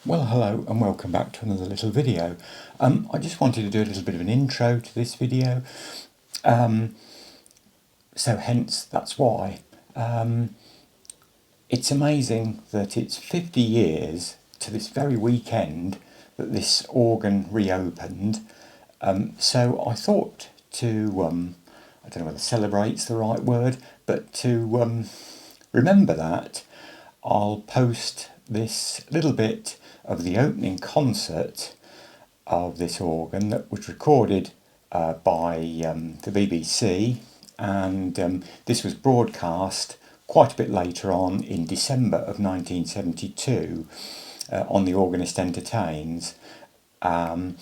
Well, hello and welcome back to another little video. I just wanted to do a little bit of an intro to this video, so hence that's why. It's amazing that it's 50 years to this very weekend that this organ reopened, so I thought to, I don't know whether celebrate's the right word, but to remember that, I'll post this little bit of the opening concert of this organ that was recorded by the BBC, and this was broadcast quite a bit later on in December of 1972 on the Organist Entertains. It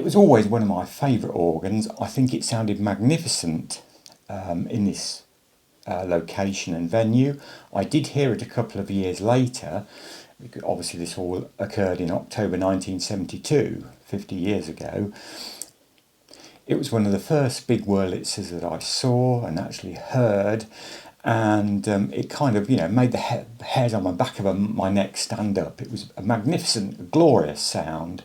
was always one of my favourite organs. I think it sounded magnificent in this location and venue. I did hear it a couple of years later. Obviously this all occurred in October 1972, 50 years ago. It was one of the first big Wurlitzers that I saw and actually heard, and it kind of, made the hairs on my back of my neck stand up. It was a magnificent, glorious sound.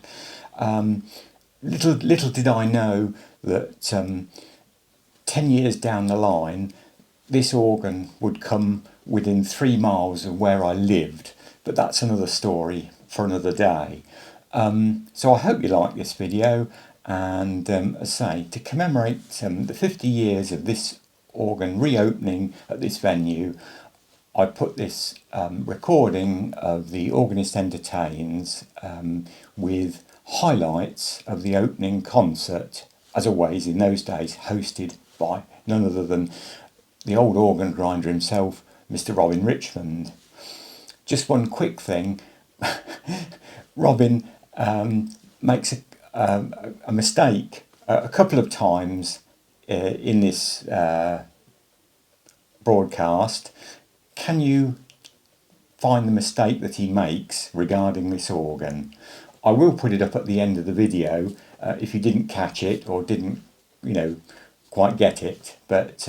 Little did I know that 10 years down the line this organ would come within 3 miles of where I lived, but that's another story for another day. So I hope you like this video, and as I say, to commemorate the 50 years of this organ reopening at this venue, I put this recording of the Organist Entertains with highlights of the opening concert, as always in those days hosted by none other than the old organ grinder himself, Mr. Robin Richmond. Just one quick thing, Robin makes a mistake a couple of times in this broadcast. Can you find the mistake that he makes regarding this organ? I will put it up at the end of the video if you didn't catch it or didn't, quite get it. But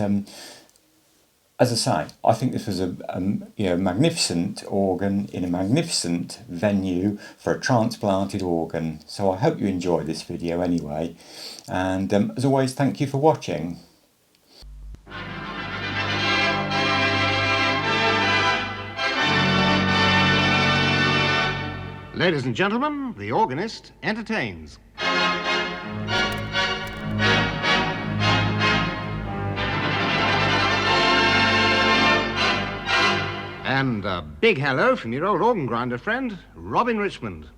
as I say, I think this was a magnificent organ in a magnificent venue for a transplanted organ. So I hope you enjoy this video anyway. And as always, thank you for watching. Ladies and gentlemen, the Organist Entertains. And a big hello from your old organ grinder friend, Robin Richmond.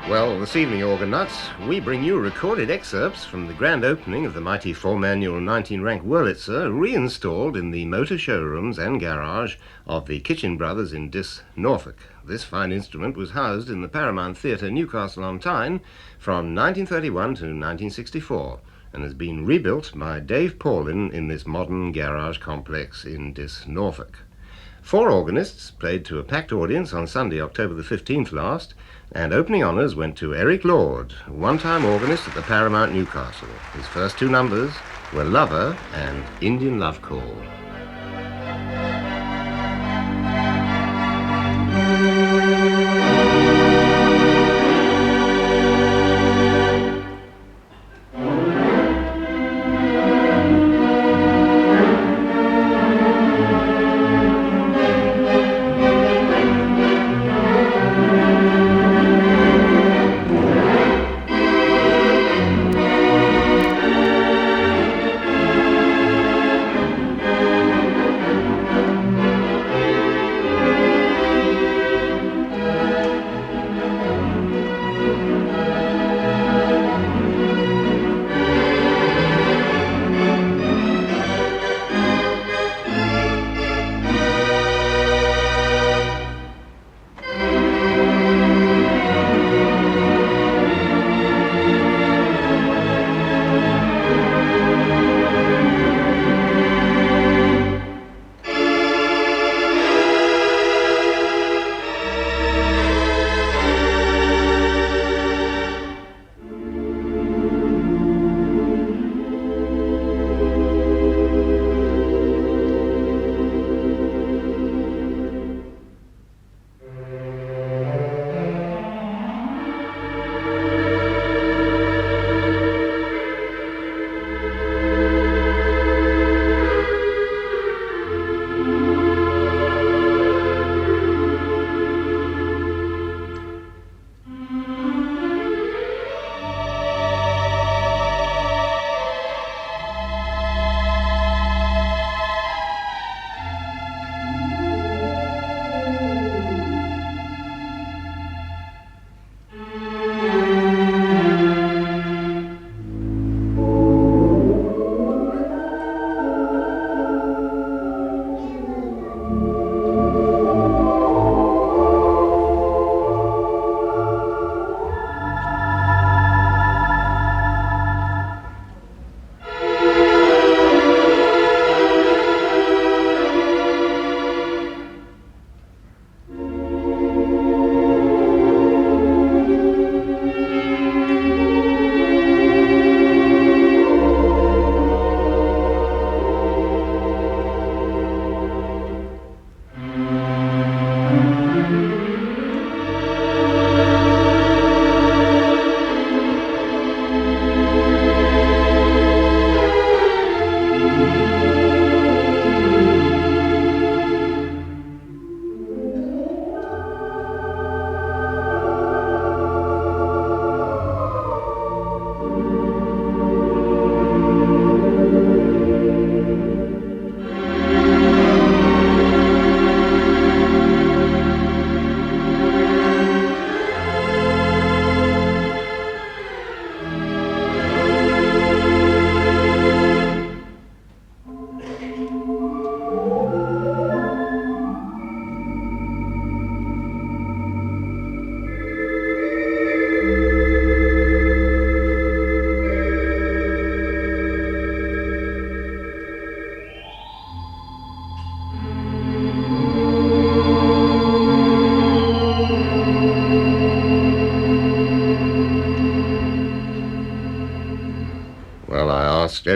Well, this evening, organ nuts, we bring you recorded excerpts from the grand opening of the mighty 4-manual 19-rank Wurlitzer, reinstalled in the motor showrooms and garage of the Kitchen brothers in Diss Norfolk. This fine instrument was housed in the Paramount Theatre, Newcastle on Tyne, from 1931 to 1964, and has been rebuilt by David Pawlyn in this modern garage complex in Diss Norfolk. 4 organists played to a packed audience on Sunday, October the 15th last, and opening honours went to Eric Lord, one-time organist at the Paramount Newcastle. His first 2 numbers were Lover and Indian Love Call.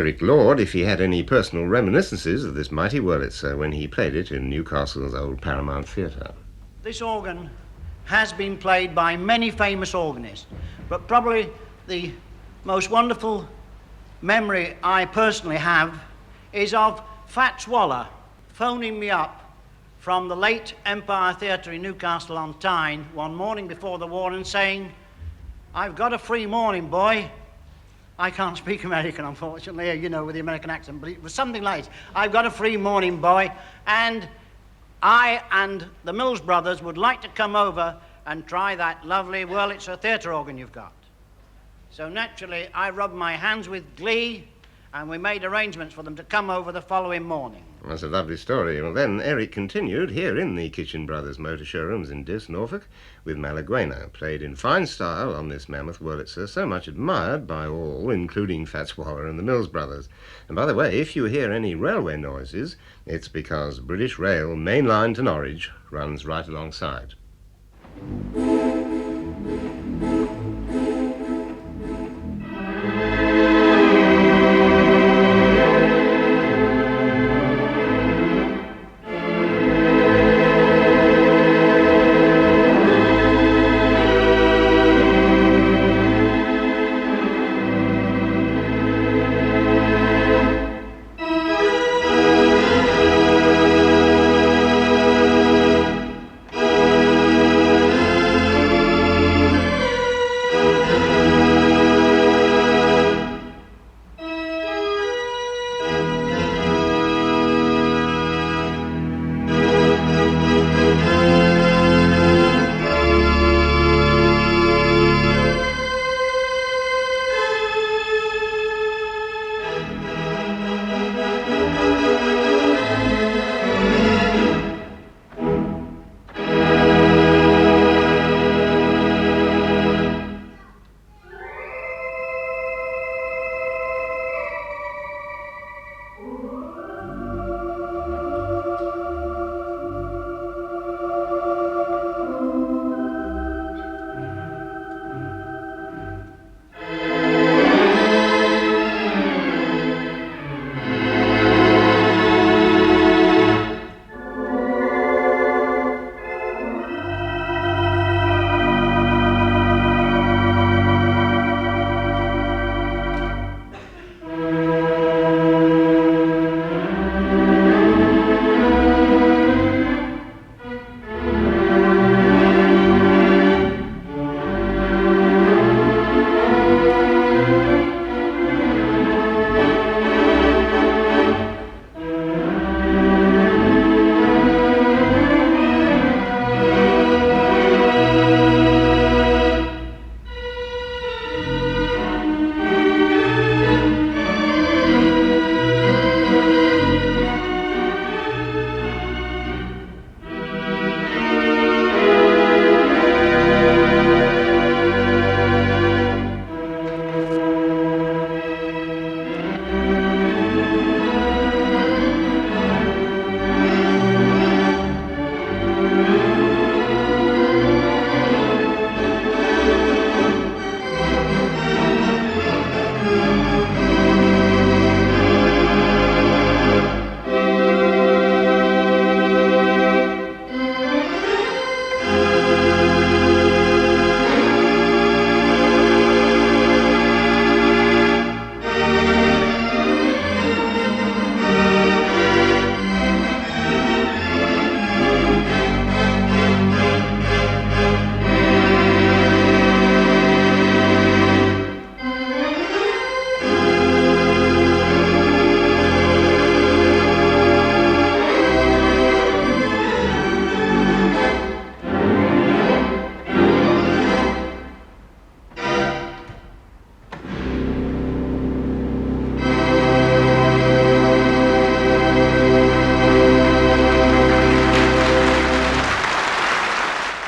Eric Lord if he had any personal reminiscences of this mighty Wurlitzer when he played it in Newcastle's old Paramount Theatre. This organ has been played by many famous organists, but probably the most wonderful memory I personally have is of Fats Waller phoning me up from the late Empire Theatre in Newcastle on Tyne one morning before the war and saying, "I've got a free morning, boy." I can't speak American, unfortunately, you know, with the American accent, but it was something like this. "I've got a free morning, boy, and I and the Mills brothers would like to come over and try that lovely Wurlitzer theatre organ you've got." So naturally, I rubbed my hands with glee, and we made arrangements for them to come over the following morning. That's a lovely story. Well, then Eric continued here in the Kitchen Brothers motor showrooms in Diss, Norfolk, with Malaguena, played in fine style on this mammoth Wurlitzer, so much admired by all, including Fats Waller and the Mills brothers. And by the way, if you hear any railway noises, it's because British Rail, main line to Norwich, runs right alongside.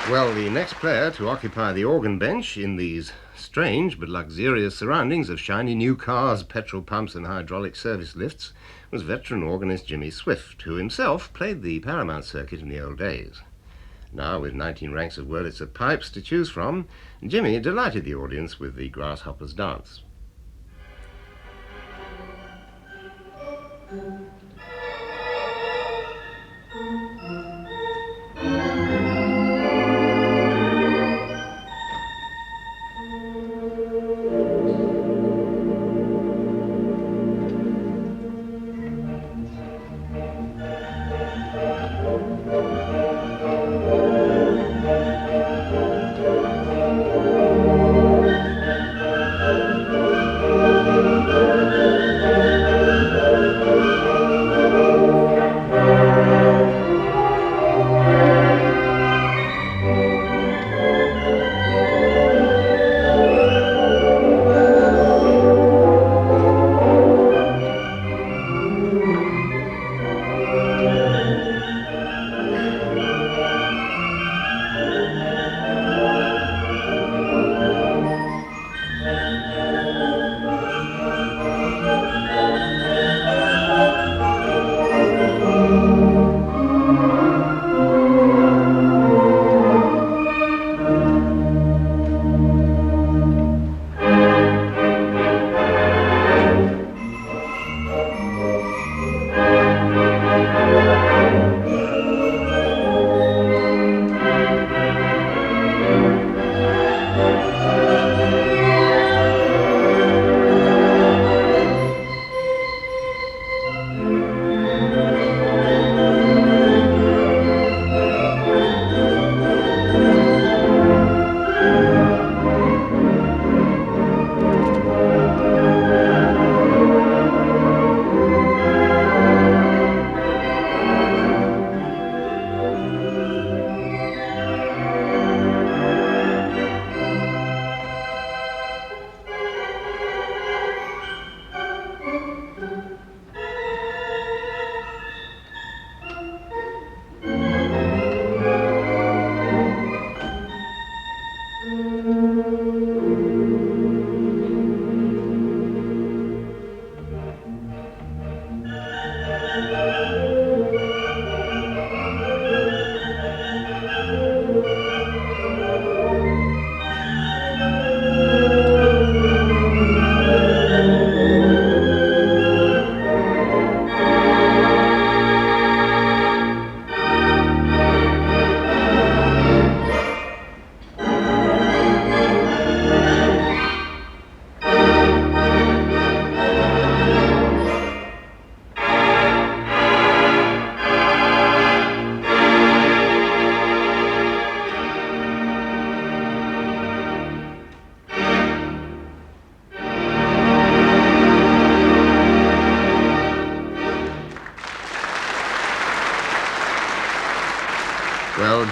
Well, the next player to occupy the organ bench in these strange but luxurious surroundings of shiny new cars, petrol pumps and hydraulic service lifts was veteran organist Jimmy Swift, who himself played the Paramount circuit in the old days. Now, with 19 ranks of Wurlitzer pipes to choose from, Jimmy delighted the audience with the Grasshopper's Dance.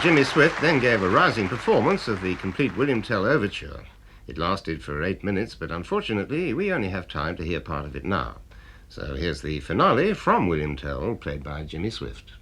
Jimmy Swift then gave a rousing performance of the complete William Tell overture. It lasted for 8 minutes, but unfortunately we only have time to hear part of it now. So here's the finale from William Tell, played by Jimmy Swift.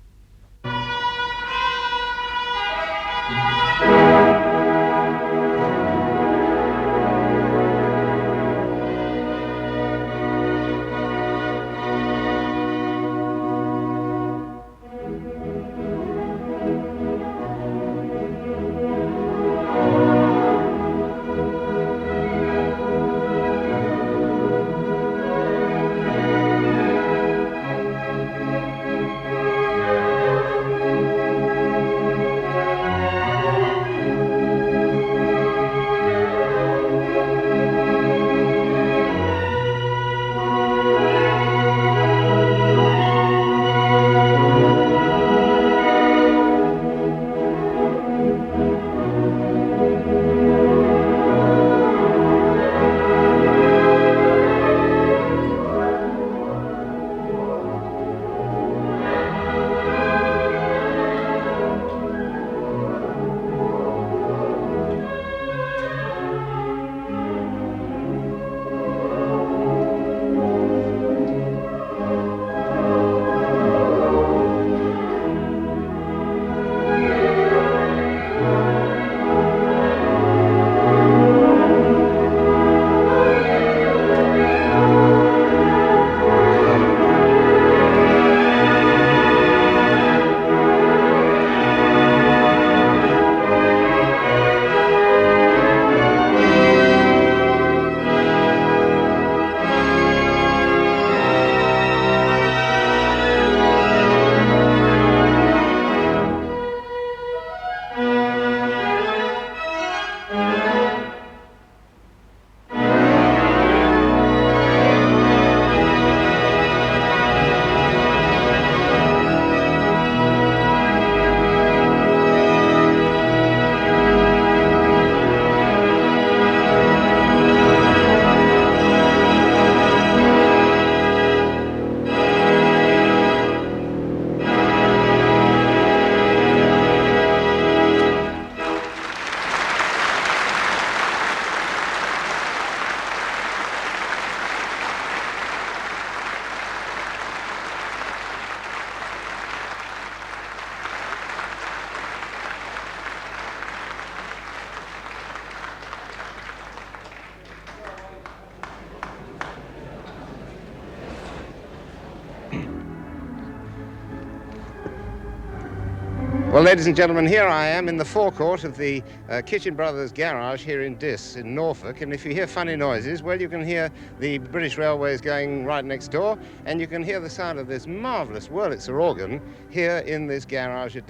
Well, ladies and gentlemen, here I am in the forecourt of the Kitchen Brothers garage here in Diss in Norfolk, and if you hear funny noises, well, you can hear the British Railways going right next door, and you can hear the sound of this marvellous Wurlitzer organ here in this garage at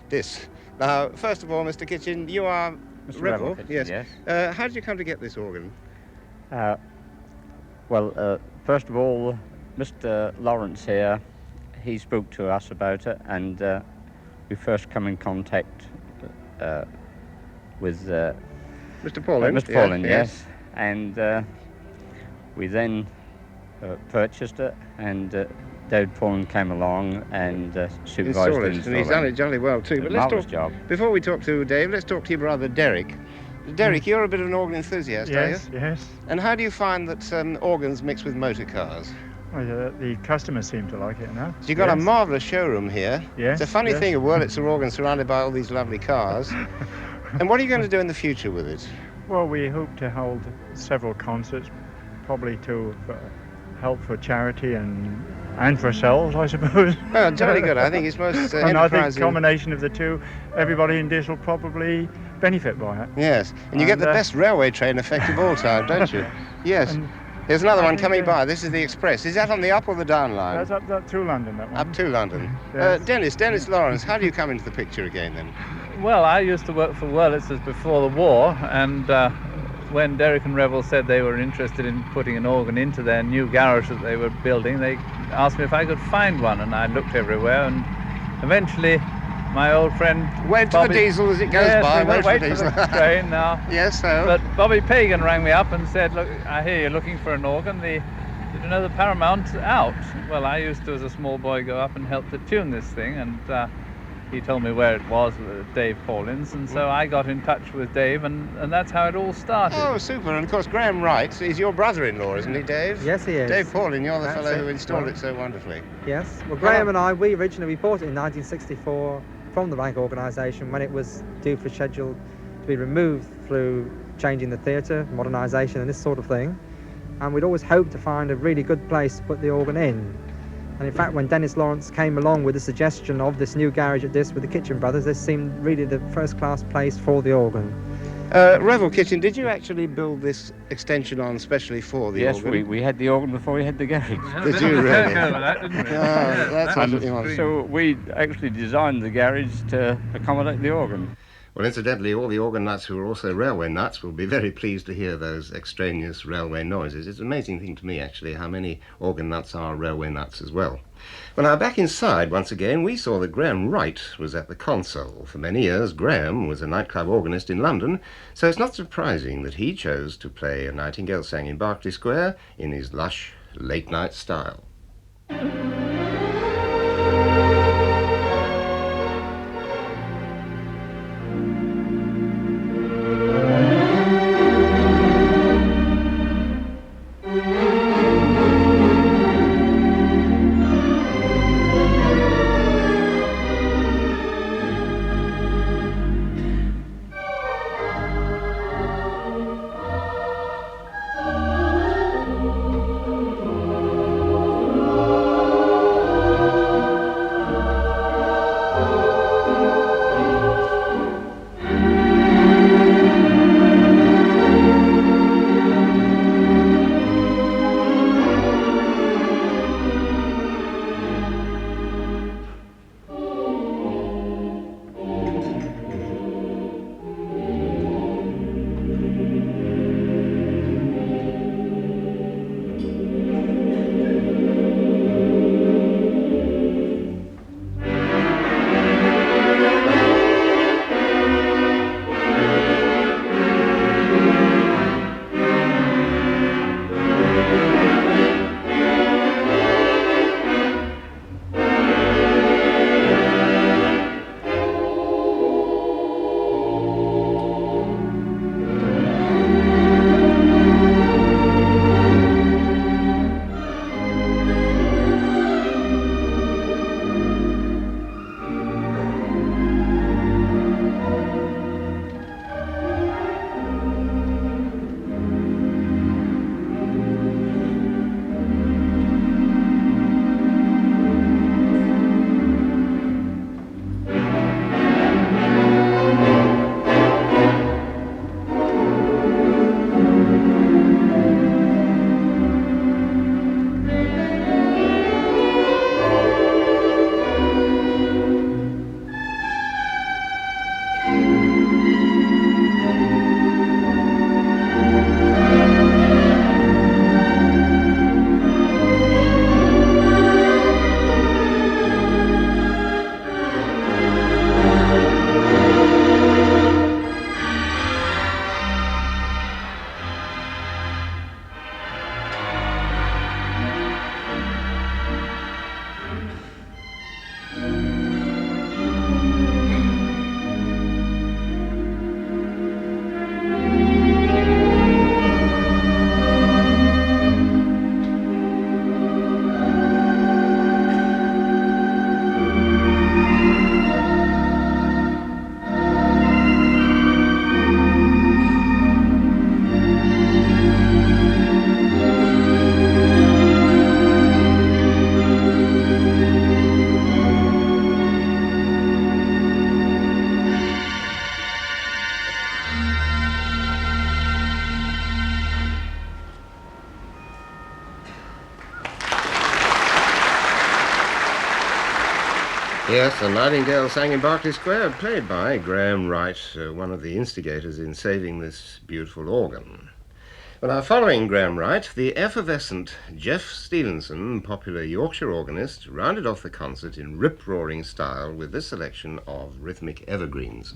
Diss. Now, first of all, Mr. Kitchen, you are Mr. Revel, Revel Kitchen, yes. How did you come to get this organ? First of all, Mr. Lawrence here, he spoke to us about it, and we first come in contact with Mr. Pawlyn. Mr. Pawlyn, yes. And we then purchased it, and David Pawlyn came along and supervised the install. And he's done it jolly well too. But let's talk, job. Before we talk to Dave, let's talk to your brother Derek. Derek, you're a bit of an organ enthusiast, are you? Yes, yes. And how do you find that organs mix with motor cars? Well, the customers seem to like it now. So you've got a marvellous showroom here. Yes. It's a funny thing, a Wurlitzer organ surrounded by all these lovely cars. And what are you going to do in the future with it? Well, we hope to hold several concerts, probably to help for charity and for ourselves, I suppose. Well, jolly good. I think it's most and I think a combination of the two, everybody in Diss will probably benefit by it. Yes, and you get the best railway train effect of all time, don't you? Yes. Here's another one coming by. This is the Express. Is that on the up or the down line? That's up to London, that one. Up to London. Yes. Dennis Lawrence, how do you come into the picture again then? Well, I used to work for Wurlitzers before the war, and when Derek and Revel said they were interested in putting an organ into their new garage that they were building, they asked me if I could find one, and I looked everywhere, and eventually my old friend wait to the diesel as it goes by. Wait for the train now. Yes, so. But Bobby Pagan rang me up and said, "Look, I hear you're looking for an organ. Did you know the Paramount's out?" Well, I used to, as a small boy, go up and help to tune this thing, and he told me where it was, Dave Pawlyn's, and so I got in touch with Dave, and that's how it all started. Oh, super. And of course, Graham Wright is your brother-in-law, isn't he, Dave? Yes, he is. Dave Pawlyn, you're the That's fellow it. who installed Well, it so wonderfully. Yes. Well, Graham and I, we bought it in 1964 from the Rank organisation when it was due for schedule to be removed through changing the theatre, modernisation and this sort of thing. And we'd always hoped to find a really good place to put the organ in. And in fact, when Dennis Lawrence came along with the suggestion of this new garage at Diss with the Kitchen Brothers, this seemed really the first-class place for the organ. Revel Kitchen, did you actually build this extension on specially for the organ? Yes, we had the organ before we had the garage. Did you really? That, didn't we? That's absolutely wonderful. So we actually designed the garage to accommodate the organ. Well, incidentally, all the organ nuts who are also railway nuts will be very pleased to hear those extraneous railway noises. It's an amazing thing to me, actually, how many organ nuts are railway nuts as well. Well, now, back inside, once again, we saw that Graham Wright was at the console. For many years, Graham was a nightclub organist in London, so it's not surprising that he chose to play A Nightingale Sang in Berkeley Square in his lush, late-night style. Yes, A Nightingale Sang in Berkeley Square, played by Graham Wright, one of the instigators in saving this beautiful organ. Well, now, following Graham Wright, the effervescent Jeff Stevenson, popular Yorkshire organist, rounded off the concert in rip-roaring style with this selection of rhythmic evergreens.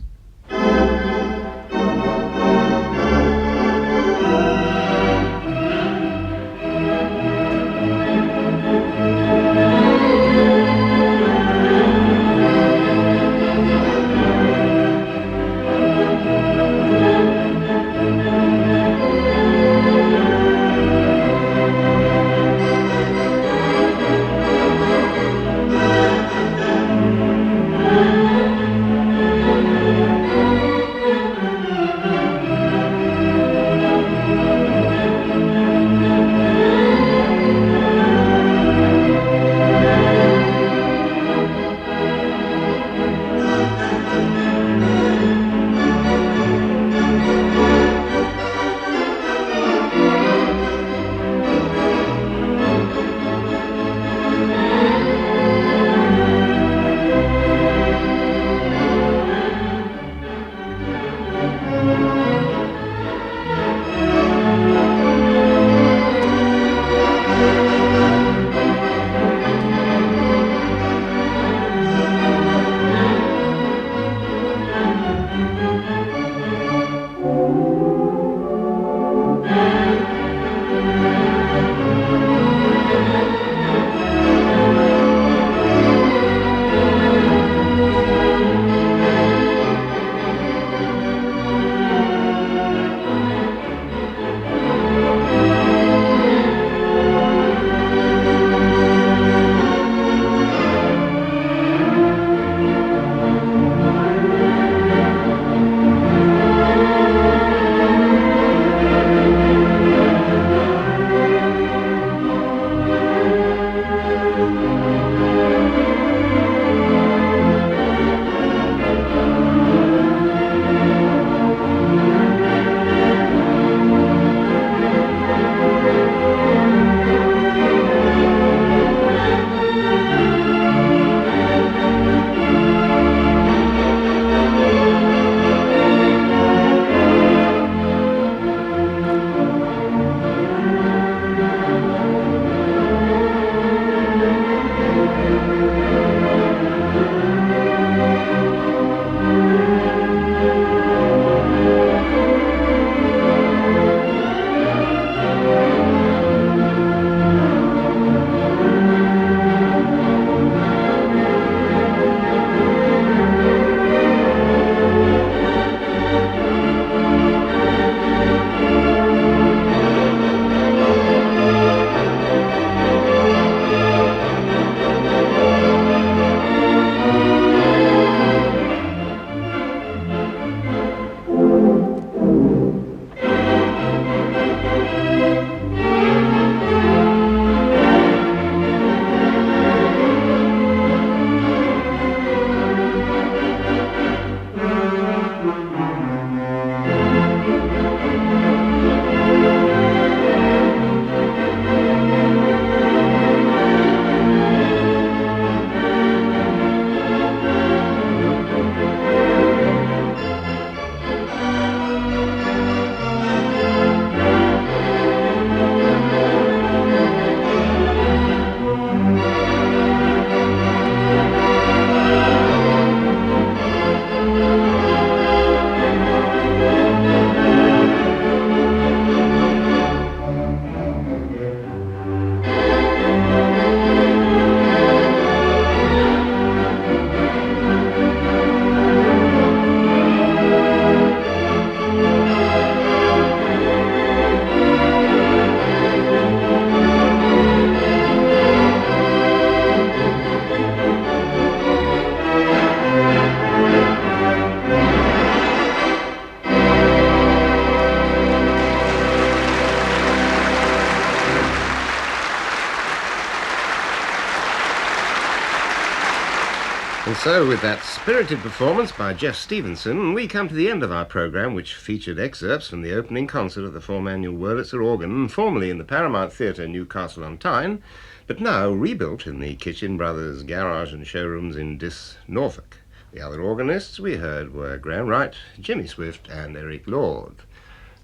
So with that spirited performance by Jeff Stevenson, we come to the end of our programme, which featured excerpts from the opening concert of the 4-manual Wurlitzer organ, formerly in the Paramount Theatre, Newcastle on Tyne, but now rebuilt in the Kitchen Brothers garage and showrooms in Diss, Norfolk. The other organists we heard were Graham Wright, Jimmy Swift and Eric Lord.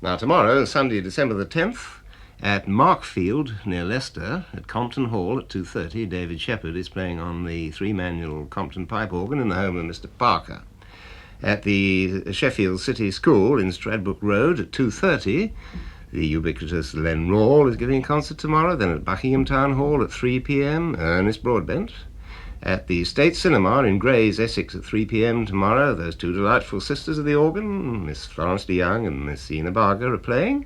Now tomorrow, Sunday, December the 10th, at Markfield, near Leicester, at Compton Hall at 2:30, David Shepherd is playing on the 3-manual Compton pipe organ in the home of Mr. Parker. At the Sheffield City School in Stradbroke Road at 2:30, the ubiquitous Len Rawle is giving a concert tomorrow. Then at Buckingham Town Hall at 3 p.m, Ernest Broadbent. At the State Cinema in Grays, Essex at 3 p.m. tomorrow, those two delightful sisters of the organ, Miss Florence de Young and Miss Ina Barger, are playing.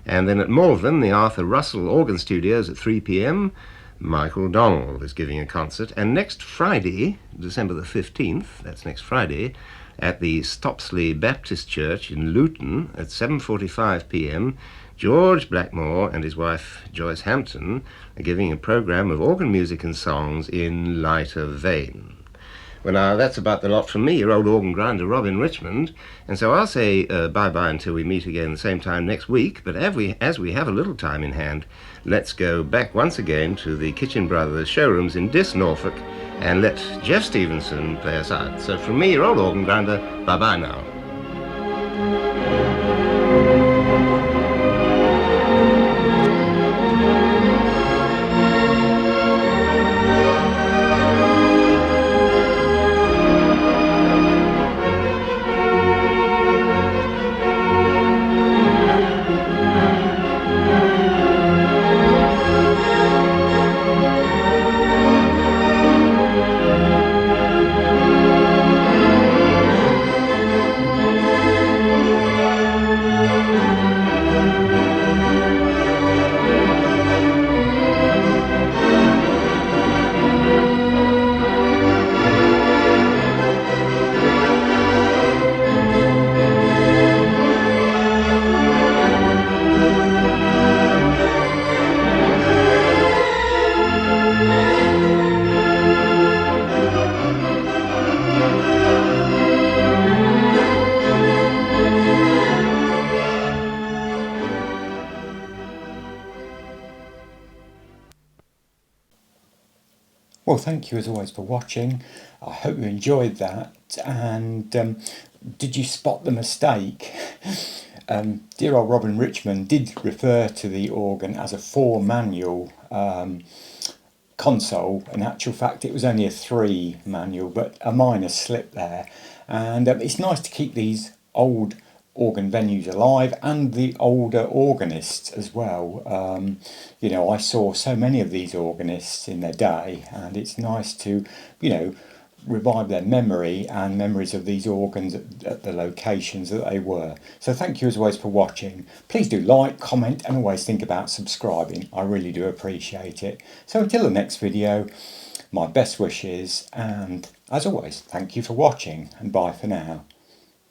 And then at Malvern, the Arthur Russell Organ Studios at 3 p.m, Michael Donald is giving a concert. And next Friday, December the 15th, that's next Friday, at the Stopsley Baptist Church in Luton at 7:45 p.m, George Blackmore and his wife Joyce Hampton are giving a programme of organ music and songs in lighter vein. Well, now, that's about the lot from me, your old organ grinder, Robin Richmond. And so I'll say bye-bye until we meet again the same time next week. But as we have a little time in hand, let's go back once again to the Kitchen Brothers showrooms in Diss, Norfolk, and let Jeff Stevenson play us out. So from me, your old organ grinder, bye-bye now. Well, thank you as always for watching. I hope you enjoyed that. And did you spot the mistake? Dear old Robin Richmond did refer to the organ as a 4-manual console. In actual fact, it was only a 3-manual, but a minor slip there. And it's nice to keep these old organ venues alive and the older organists as well. You know, I saw so many of these organists in their day, and it's nice to, you know, revive their memory and memories of these organs at the locations that they were. So thank you as always for watching. Please do like, comment and always think about subscribing. I really do appreciate it. So until the next video, my best wishes, and as always, thank you for watching and bye for now.